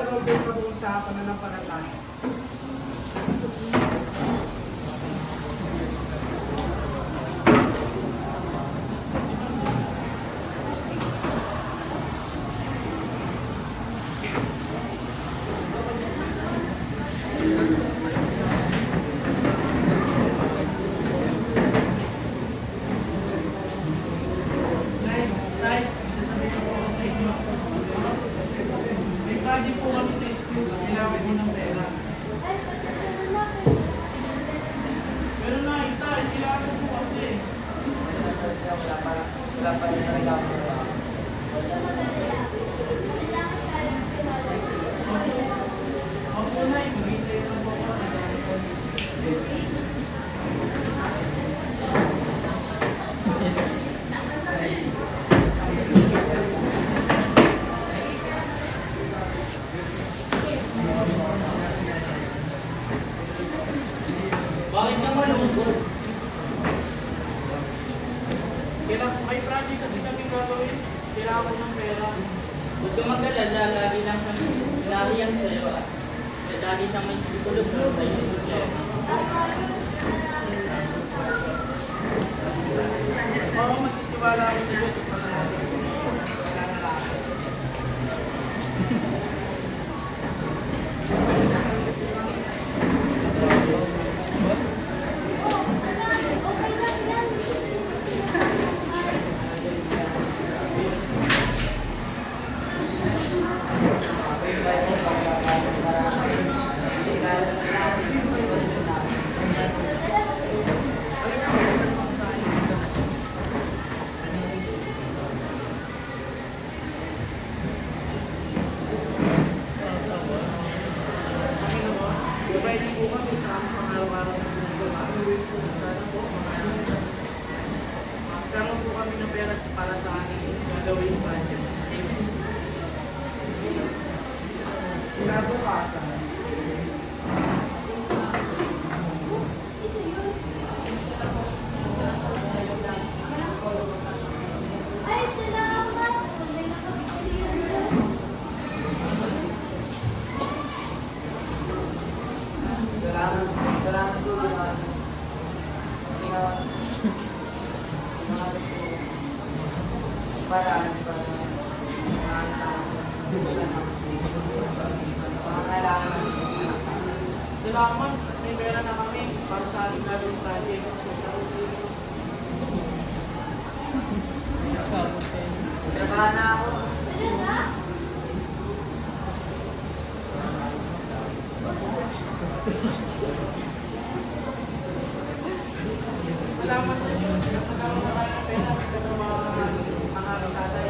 Robin pag-uusapan na ng panatay. Project po kami sa school, kailangan din ng pera. Pero nakita, kailangan po kasi. Wala pa rin talaga ako. Opo na, ibigay na po ako. Bakit ka malungkot? May project kasi kami gagawin. Kailangan ko ng pera. Huwag ka mag-alala, lagi lang kami nariyan sa'yo ah. Kaya lagi siyang may sikulog sa iyo. Oo, magtitiwala ako sa iyo. Pwede po kami sa aming pang-araw-araw sa mundo. Sana po, magkaroon po kami ng pera para sa aking gagawin project. Kinabukasan. Salamat po para Salamat at may pera na kami para sa ating gagawin project. trabahan na ako. Salamat sa Diyos. Nagkakaroon na tayo ng pera. Mga tatay.